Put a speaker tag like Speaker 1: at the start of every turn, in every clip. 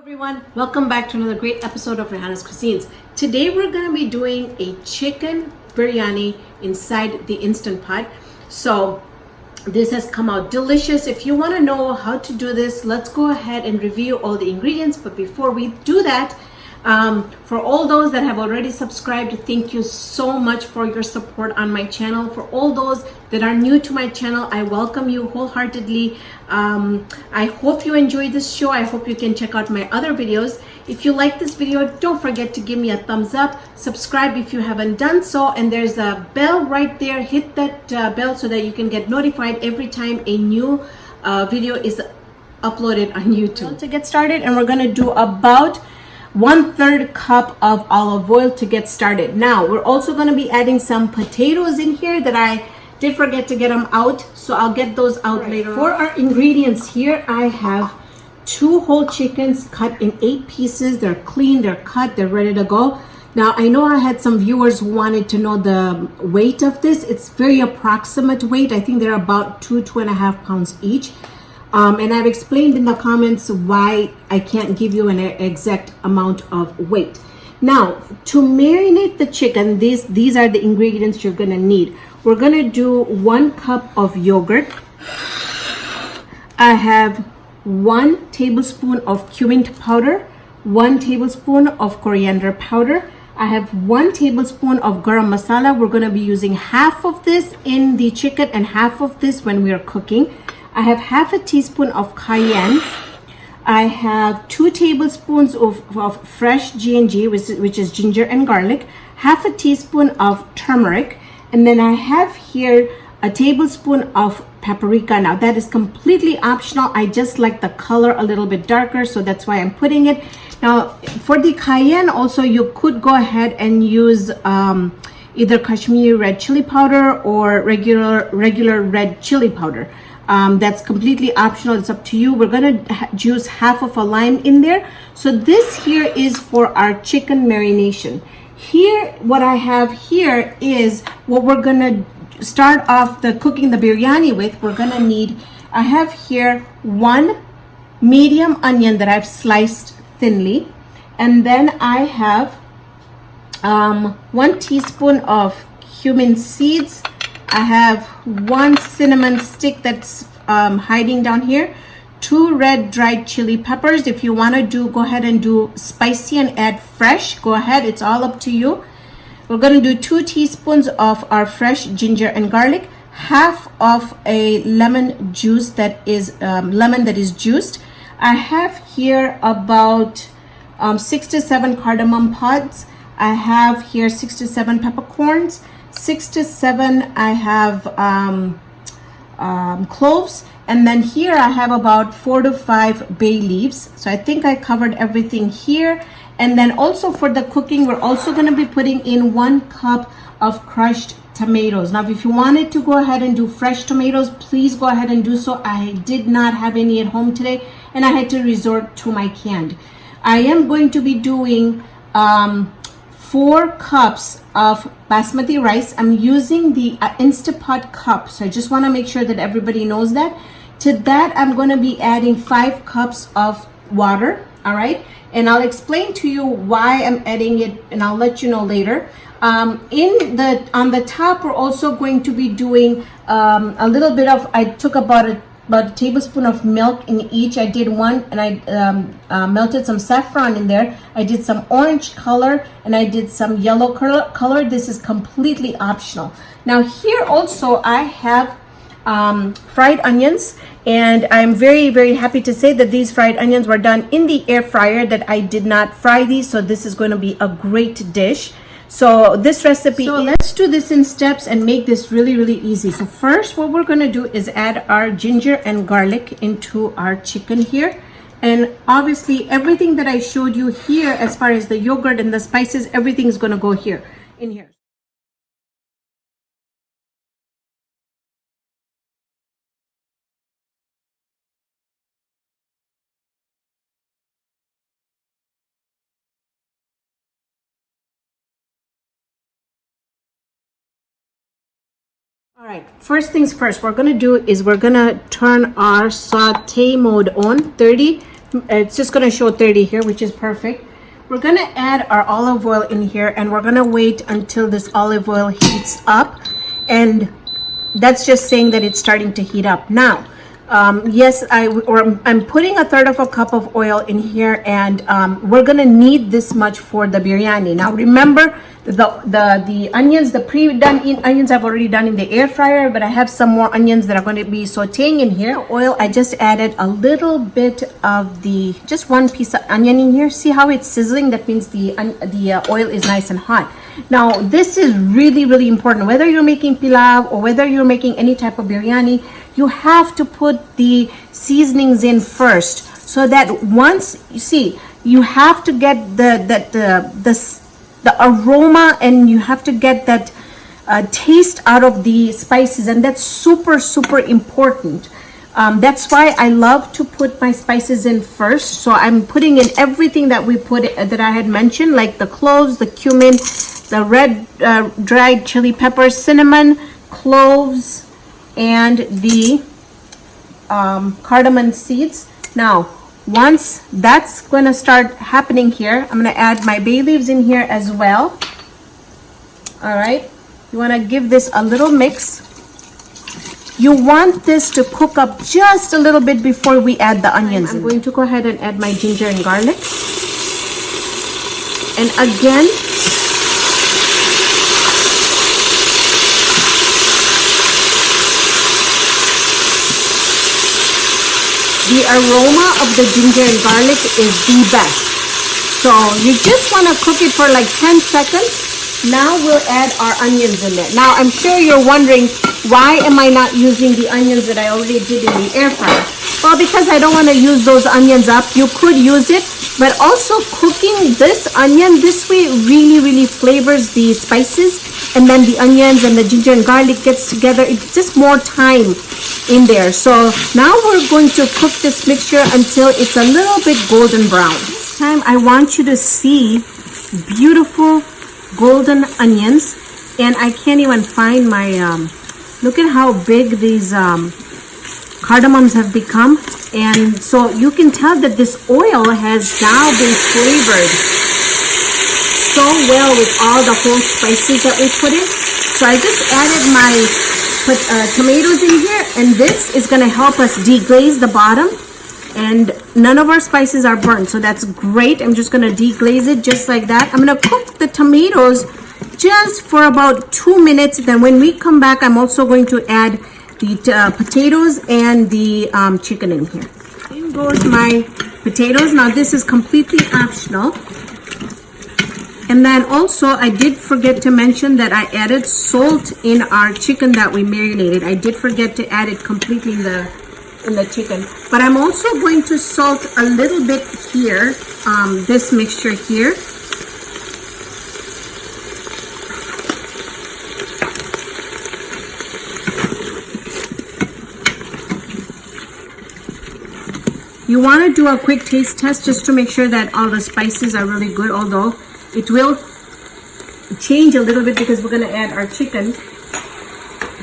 Speaker 1: Everyone, welcome back to another great episode of Raihana's Cuisines. Today we're going to be doing a chicken biryani inside the Instant Pot. So this has come out delicious. If you want to know how to do this, let's go ahead and review all the ingredients. But before we do that, for all those that have already subscribed, thank you so much for your support on my channel. For all those that are new to my channel, I welcome you wholeheartedly. I hope you enjoy this show. I hope you can check out my other videos. If you like this video, don't forget to give me a thumbs up. Subscribe if you haven't done so, and there's a bell right there. Hit that bell so that you can get notified every time a new video is uploaded on YouTube. To get started, and we're gonna do about 1/3 cup of olive oil to get started. Now we're also going to be adding some potatoes in here that I did forget to get them out, so I'll get those out later. For our ingredients here, I have 2 whole chickens cut in 8 pieces. They're clean, they're cut, they're ready to go. Now I know I had some viewers who wanted to know the weight of this. It's very approximate weight. I think they're about 2.5 pounds each. And I've explained in the comments why I can't give you an exact amount of weight. Now, to marinate the chicken, these are the ingredients you're gonna need. We're gonna do 1 cup of yogurt. I have 1 tablespoon of cumin powder, 1 tablespoon of coriander powder. I have 1 tablespoon of garam masala. We're gonna be using half of this in the chicken and half of this when we are cooking. I have half a teaspoon of cayenne. I have 2 tablespoons of fresh G&G, which is ginger and garlic, half a teaspoon of turmeric, and then I have here a tablespoon of paprika. Now that is completely optional. I just like the color a little bit darker, so that's why I'm putting it. Now for the cayenne also, you could go ahead and use either Kashmiri red chili powder or regular red chili powder. That's completely optional. It's up to you. We're gonna juice half of a lime in there. So this here is for our chicken marination. Here, what I have here is what we're gonna start off cooking the biryani with. We're gonna need, I have here 1 medium onion that I've sliced thinly, and then I have 1 teaspoon of cumin seeds. I have 1 cinnamon stick that's hiding down here, 2 red dried chili peppers. If you want to go ahead and do spicy and add fresh, go ahead, it's all up to you. We're going to do 2 teaspoons of our fresh ginger and garlic, half of a lemon juice that is lemon that is juiced. I have here about 6 to 7 cardamom pods. I have here 6 to 7 peppercorns, 6 to 7 I have cloves, and then here I have about 4 to 5 bay leaves. So I think I covered everything here. And then also for the cooking, we're also going to be putting in 1 cup of crushed tomatoes. Now if you wanted to go ahead and do fresh tomatoes, please go ahead and do so. I did not have any at home today, and I had to resort to my canned. I am going to be doing 4 cups of basmati rice. I'm using the Instapot cup, so I just want to make sure that everybody knows that. To that, I'm going to be adding 5 cups of water. All right, and I'll explain to you why I'm adding it, and I'll let you know later. On the top, we're also going to be doing a little bit of, I took about a tablespoon of milk in each. I did 1, and I melted some saffron in there. I did some orange color, and I did some yellow color. This is completely optional. Now here also I have fried onions, and I'm very, very happy to say that these fried onions were done in the air fryer, that I did not fry these, so this is going to be a great dish. So this recipe, so let's do this in steps and make this really, really easy. So first what we're going to do is add our ginger and garlic into our chicken here. And obviously everything that I showed you here as far as the yogurt and the spices, everything is going to go here in here. All right, first things first, what we're gonna do is we're gonna turn our saute mode on 30 it's just gonna show 30 here, which is perfect. We're gonna add our olive oil in here, and we're gonna wait until this olive oil heats up, and that's just saying that it's starting to heat up. Now, yes, I'm putting 1/3 of a cup of oil in here, and we're gonna need this much for the biryani. Now remember, the onions, the pre-done onions I've already done in the air fryer, but I have some more onions that are going to be sauteing in here. Oil, I just added a little bit of just one piece of onion in here. See how it's sizzling? That means the oil is nice and hot. Now this is really, really important. Whether you're making pilau or whether you're making any type of biryani, you have to put the seasonings in first, so that once you see, you have to get the aroma, and you have to get that taste out of the spices, and that's super, super important. That's why I love to put my spices in first. So I'm putting in everything that that I had mentioned, like the cloves, the cumin, the red dried chili peppers, cinnamon, cloves, and the cardamom seeds. Now, once that's going to start happening here, I'm going to add my bay leaves in here as well. All right, you want to give this a little mix. You want this to cook up just a little bit before we add the onions. I'm going to go ahead and add my ginger and garlic. And again, the aroma of the ginger and garlic is the best. So you just want to cook it for like 10 seconds. Now we'll add our onions in there. Now I'm sure you're wondering, why am I not using the onions that I already did in the air fryer? Well, because I don't want to use those onions up. You could use it, but also cooking this onion this way really, really flavors the spices, and then the onions and the ginger and garlic gets together. It's just more time in there. So now we're going to cook this mixture until it's a little bit golden brown. This time I want you to see beautiful golden onions, and I can't even find my look at how big these cardamoms have become. And so you can tell that this oil has now been flavored so well with all the whole spices that we put in. So I just added my tomatoes in here, and this is going to help us deglaze the bottom, and none of our spices are burnt, so that's great. I'm just going to deglaze it just like that. I'm going to cook the tomatoes just for about 2 minutes. Then when we come back, I'm also going to add the potatoes and the chicken in here. In goes my potatoes. Now this is completely optional. And then also I did forget to mention that I added salt in our chicken that we marinated. I did forget to add it completely in the chicken. But I'm also going to salt a little bit here, this mixture here. You want to do a quick taste test just to make sure that all the spices are really good, although it will change a little bit because we're going to add our chicken.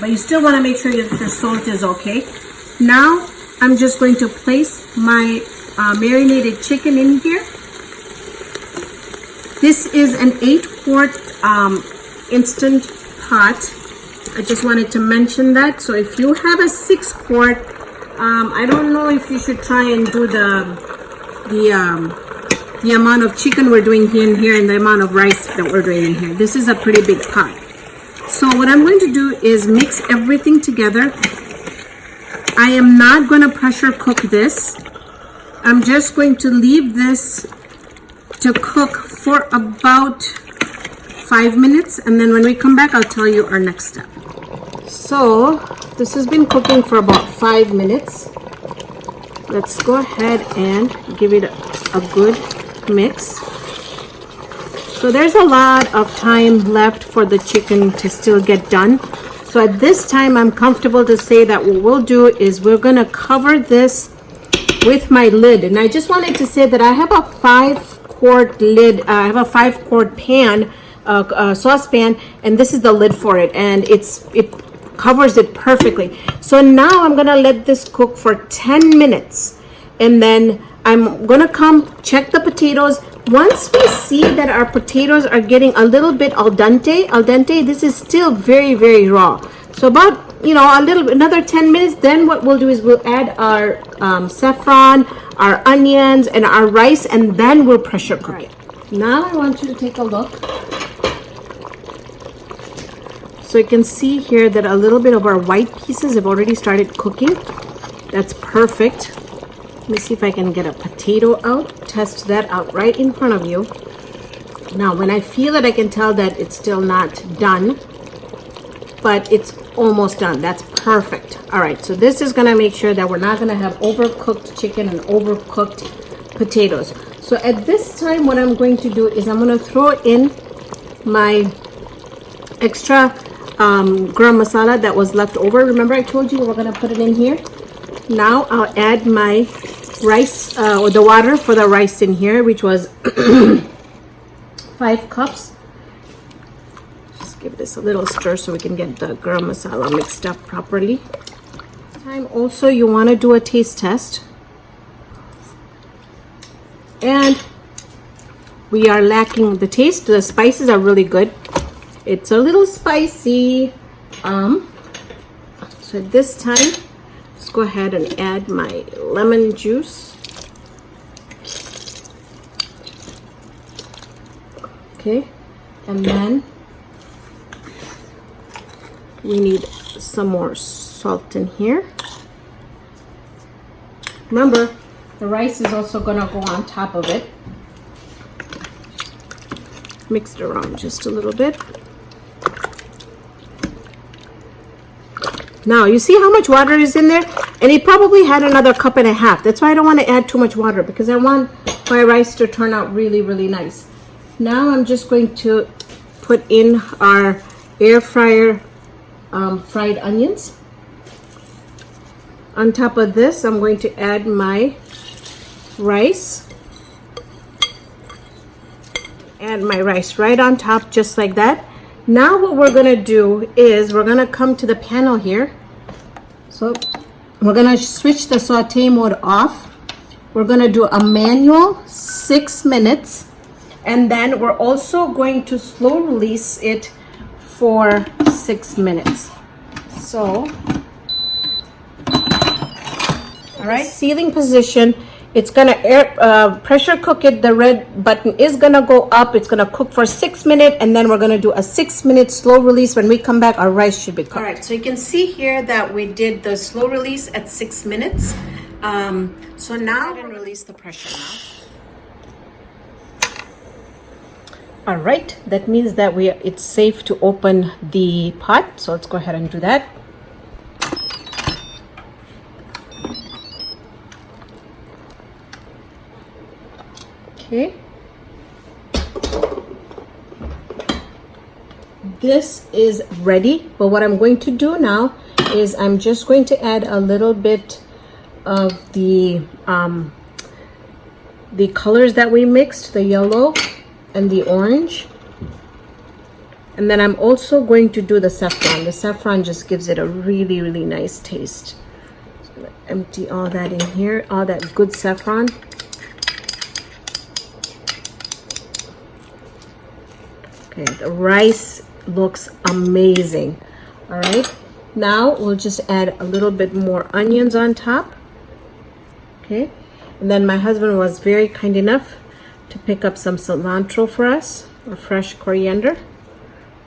Speaker 1: But you still want to make sure that the salt is okay. Now I'm just going to place my marinated chicken in here. This is an 8-quart instant pot. I just wanted to mention that. So if you have a 6-quart, I don't know if you should try and do the amount of chicken we're doing in here and the amount of rice that we're doing in here. This is a pretty big pot. So what I'm going to do is mix everything together. I am not going to pressure cook this. I'm just going to leave this to cook for about 5 minutes, and then when we come back, I'll tell you our next step. So this has been cooking for about 5 minutes. Let's go ahead and give it a good mix. So there's a lot of time left for the chicken to still get done. So at this time, I'm comfortable to say that what we'll do is we're going to cover this with my lid. And I just wanted to say that I have a 5-quart lid. I have a 5-quart pan, saucepan, and this is the lid for it. And it covers it perfectly. So now I'm going to let this cook for 10 minutes. And then I'm gonna come check the potatoes. Once we see that our potatoes are getting a little bit al dente, this is still very, very raw. So about, another 10 minutes, then what we'll do is we'll add our saffron, our onions, and our rice, and then we'll pressure cook it. Now I want you to take a look. So you can see here that a little bit of our white pieces have already started cooking. That's perfect. Let me see if I can get a potato out. Test that out right in front of you. Now, when I feel it, I can tell that it's still not done, but it's almost done. That's perfect. All right, so this is gonna make sure that we're not gonna have overcooked chicken and overcooked potatoes. So at this time, what I'm going to do is I'm gonna throw in my extra garam masala that was left over. Remember I told you we were gonna put it in here? Now I'll add my rice, or the water for the rice in here, which was 5 cups. Just give this a little stir so we can get the garam masala mixed up properly. Time also you want to do a taste test. And we are lacking the taste. The spices are really good. It's a little spicy. So at this time, let's go ahead and add my lemon juice. Okay, and then we need some more salt in here. Remember, the rice is also gonna go on top of it. Mix it around just a little bit. Now, you see how much water is in there? And it probably had another 1.5 cups. That's why I don't want to add too much water, because I want my rice to turn out really, really nice. Now I'm just going to put in our air fryer fried onions. On top of this, I'm going to add my rice. Add my rice right on top, just like that. Now what we're gonna do is we're gonna come to the panel here. So we're gonna switch the saute mode off. We're gonna do a manual 6 minutes, and then we're also going to slow release it for 6 minutes. So, all right, sealing position. It's gonna pressure cook it. The red button is gonna go up. It's gonna cook for 6 minutes, and then we're gonna do a 6 minute slow release. When we come back, our rice should be cooked. All right, so you can see here that we did the slow release at 6 minutes. So now we're gonna release the pressure now. All right, that means that it's safe to open the pot. So let's go ahead and do that. Okay. This is ready, but what I'm going to do now is I'm just going to add a little bit of the colors that we mixed, the yellow and the orange. And then I'm also going to do the saffron. The saffron just gives it a really, really nice taste. So I'm gonna empty all that in here, all that good saffron. Okay, the rice looks amazing. All right, now we'll just add a little bit more onions on top. Okay, and then my husband was very kind enough to pick up some cilantro for us, or fresh coriander.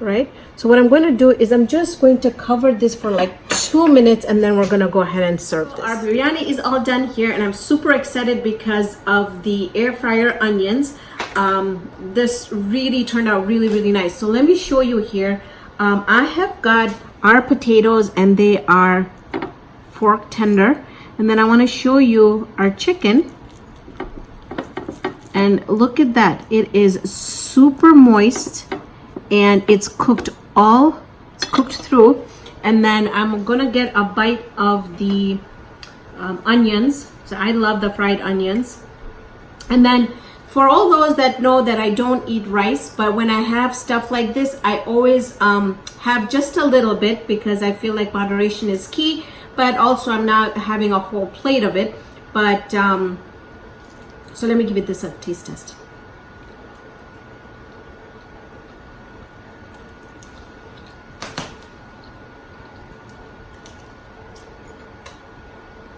Speaker 1: Right, so what I'm going to do is I'm just going to cover this for like 2 minutes, and then we're going to go ahead and serve this. Our biryani is all done here, and I'm super excited because of the air fryer onions. This really turned out really, really nice. So let me show you here. I have got our potatoes, and they are fork tender. And then I want to show you our chicken. And look at that. It is super moist, and it's cooked through. And then I'm gonna get a bite of the onions. So I love the fried onions. And then for all those that know that I don't eat rice, but when I have stuff like this, I always have just a little bit, because I feel like moderation is key. But also I'm not having a whole plate of it. But So let me give it this a taste test.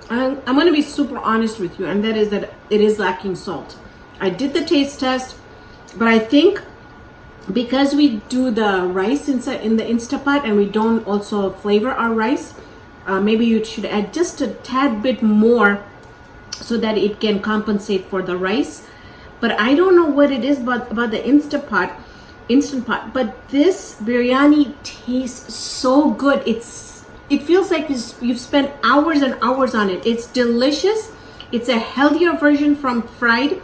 Speaker 1: I'm going to be super honest with you, and that is that it is lacking salt. I did the taste test, but I think because we do the rice inside in the Instapot and we don't also flavor our rice, maybe you should add just a tad bit more so that it can compensate for the rice. But I don't know what it is about the instant pot, but this biryani tastes so good. It feels like you've spent hours and hours on it. It's delicious. It's a healthier version from fried.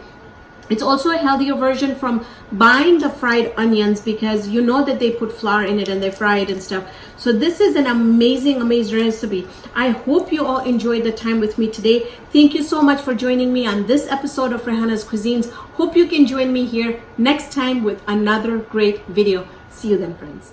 Speaker 1: It's also a healthier version from buying the fried onions, because you know that they put flour in it and they fry it and stuff. So this is an amazing recipe. I hope you all enjoyed the time with me today. Thank you so much for joining me on this episode of Raihana's Cuisines. Hope you can join me here next time with another great video. See you then, friends.